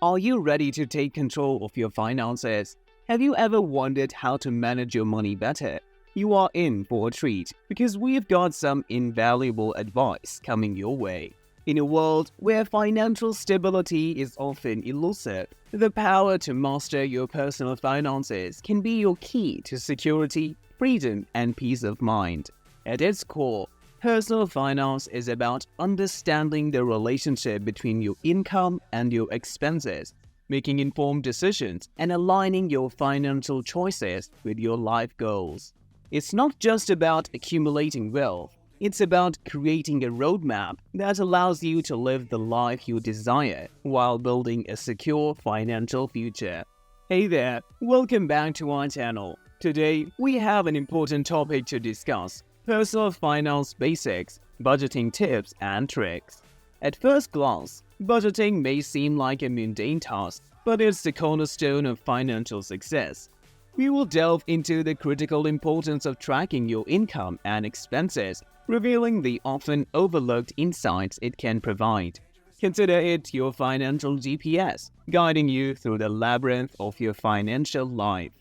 Are you ready to take control of your finances? Have you ever wondered how to manage your money better? You are in for a treat because we've got some invaluable advice coming your way. In a world where financial stability is often elusive, the power to master your personal finances can be your key to security, freedom, and peace of mind. At its core, personal finance is about understanding the relationship between your income and your expenses, making informed decisions, and aligning your financial choices with your life goals. It's not just about accumulating wealth, it's about creating a roadmap that allows you to live the life you desire while building a secure financial future. Hey there, welcome back to our channel. Today, we have an important topic to discuss: personal finance basics, budgeting tips and tricks. At first glance, budgeting may seem like a mundane task, but it's the cornerstone of financial success. We will delve into the critical importance of tracking your income and expenses, revealing the often overlooked insights it can provide. Consider it your financial GPS, guiding you through the labyrinth of your financial life.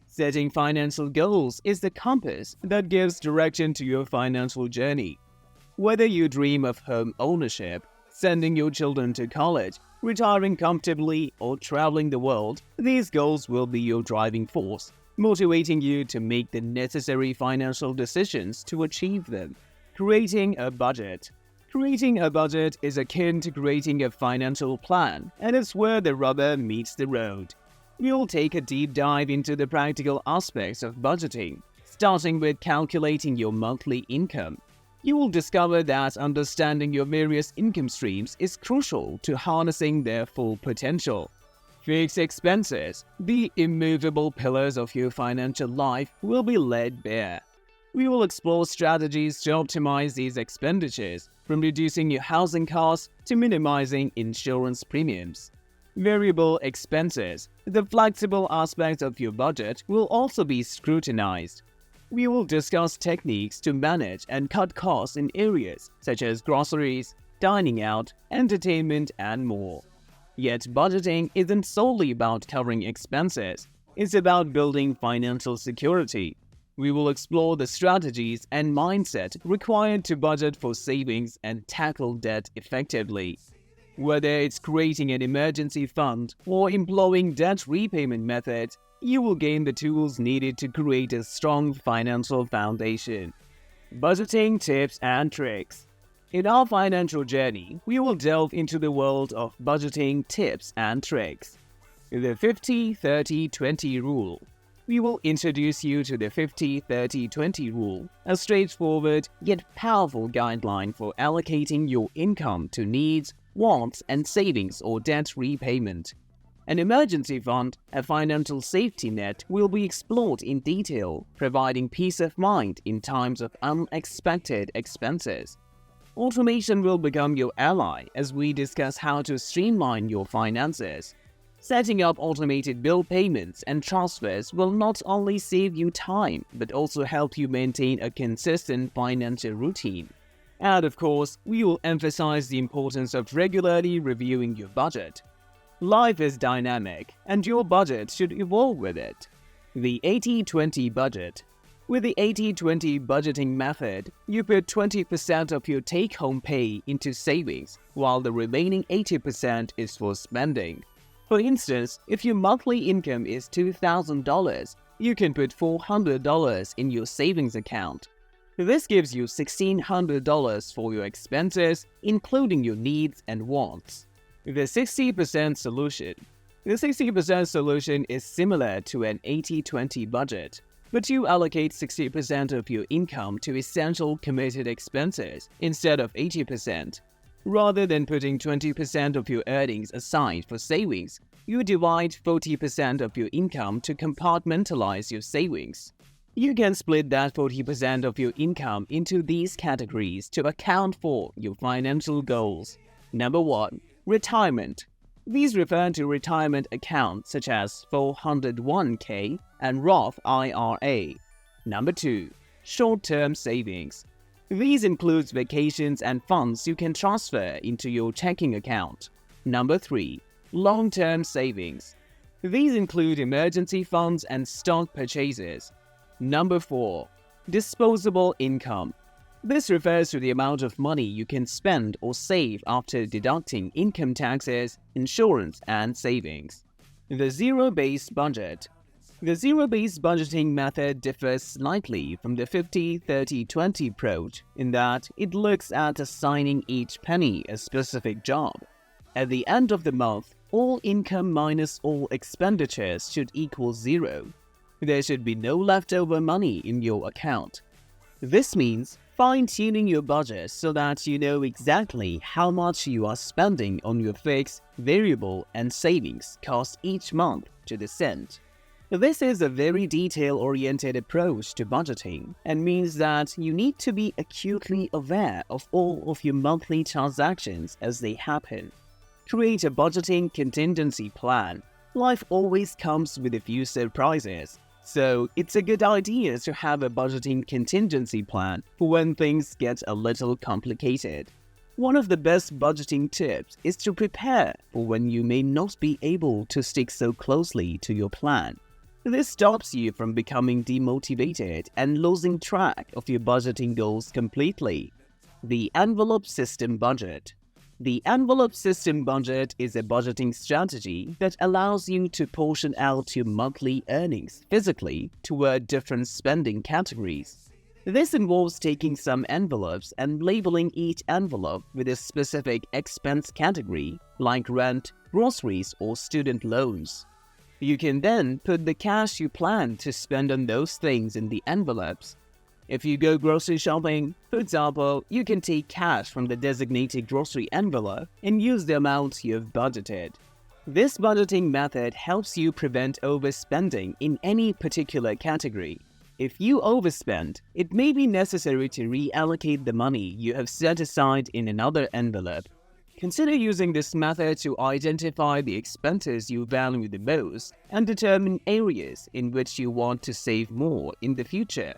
Setting financial goals is the compass that gives direction to your financial journey. Whether you dream of home ownership, sending your children to college, retiring comfortably, or traveling the world, these goals will be your driving force, motivating you to make the necessary financial decisions to achieve them. Creating a budget. Creating a budget is akin to creating a financial plan, and it's where the rubber meets the road. We'll take a deep dive into the practical aspects of budgeting, starting with calculating your monthly income. You will discover that understanding your various income streams is crucial to harnessing their full potential. Fixed expenses, the immovable pillars of your financial life, will be laid bare. We will explore strategies to optimize these expenditures, from reducing your housing costs to minimizing insurance premiums. Variable expenses, the flexible aspects of your budget, will also be scrutinized. We will discuss techniques to manage and cut costs in areas such as groceries, dining out, entertainment, and more. Yet budgeting isn't solely about covering expenses, it's about building financial security. We will explore the strategies and mindset required to budget for savings and tackle debt effectively. Whether it's creating an emergency fund or employing debt repayment methods, you will gain the tools needed to create a strong financial foundation. Budgeting tips and tricks. In our financial journey, we will delve into the world of budgeting tips and tricks. The 50-30-20 rule. We will introduce you to the 50-30-20 rule, a straightforward yet powerful guideline for allocating your income to needs, wants, and savings or debt repayment. An emergency fund, a financial safety net, will be explored in detail, providing peace of mind in times of unexpected expenses. Automation will become your ally as we discuss how to streamline your finances. Setting up automated bill payments and transfers will not only save you time, but also help you maintain a consistent financial routine. And of course, we will emphasize the importance of regularly reviewing your budget. Life is dynamic, and your budget should evolve with it. The 80-20 budget. With the 80-20 budgeting method, you put 20% of your take-home pay into savings, while the remaining 80% is for spending. For instance, if your monthly income is $2,000, you can put $400 in your savings account. This gives you $1,600 for your expenses, including your needs and wants. The 60% solution. The 60% solution is similar to an 80-20 budget, but you allocate 60% of your income to essential committed expenses instead of 80%. Rather than putting 20% of your earnings aside for savings, you divide 40% of your income to compartmentalize your savings. You can split that 40% of your income into these categories to account for your financial goals. Number 1. Retirement. These refer to retirement accounts such as 401k and Roth IRA. Number 2. Short-term savings. These include vacations and funds you can transfer into your checking account. Number 3. Long-term savings. These include emergency funds and stock purchases. Number 4. Disposable income. This refers to the amount of money you can spend or save after deducting income taxes, insurance, and savings. The zero-based budget. The zero-based budgeting method differs slightly from the 50-30-20 approach in that it looks at assigning each penny a specific job. At the end of the month, all income minus all expenditures should equal 0. There should be no leftover money in your account. This means fine-tuning your budget so that you know exactly how much you are spending on your fixed, variable, and savings costs each month to the cent. This is a very detail-oriented approach to budgeting and means that you need to be acutely aware of all of your monthly transactions as they happen. Create a budgeting contingency plan. Life always comes with a few surprises, so it's a good idea to have a budgeting contingency plan for when things get a little complicated. One of the best budgeting tips is to prepare for when you may not be able to stick so closely to your plan. This stops you from becoming demotivated and losing track of your budgeting goals completely. The envelope system budget. The envelope system budget is a budgeting strategy that allows you to portion out your monthly earnings physically toward different spending categories. This involves taking some envelopes and labeling each envelope with a specific expense category like rent, groceries, or student loans. You can then put the cash you plan to spend on those things in the envelopes. If you go grocery shopping, for example, you can take cash from the designated grocery envelope and use the amount you have budgeted. This budgeting method helps you prevent overspending in any particular category. If you overspend, it may be necessary to reallocate the money you have set aside in another envelope. Consider using this method to identify the expenses you value the most and determine areas in which you want to save more in the future.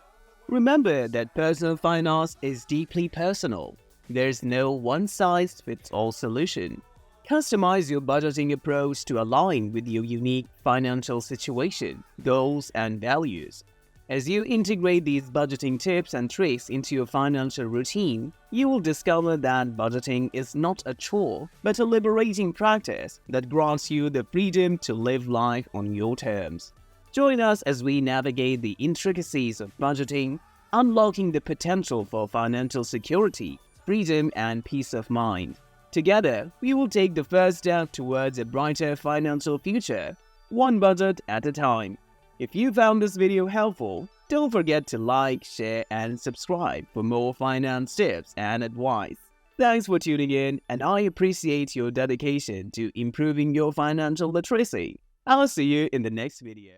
Remember that personal finance is deeply personal. There's no one-size-fits-all solution. Customize your budgeting approach to align with your unique financial situation, goals, and values. As you integrate these budgeting tips and tricks into your financial routine, you will discover that budgeting is not a chore, but a liberating practice that grants you the freedom to live life on your terms. Join us as we navigate the intricacies of budgeting, unlocking the potential for financial security, freedom, and peace of mind. Together, we will take the first step towards a brighter financial future, one budget at a time. If you found this video helpful, don't forget to like, share, and subscribe for more finance tips and advice. Thanks for tuning in, and I appreciate your dedication to improving your financial literacy. I'll see you in the next video.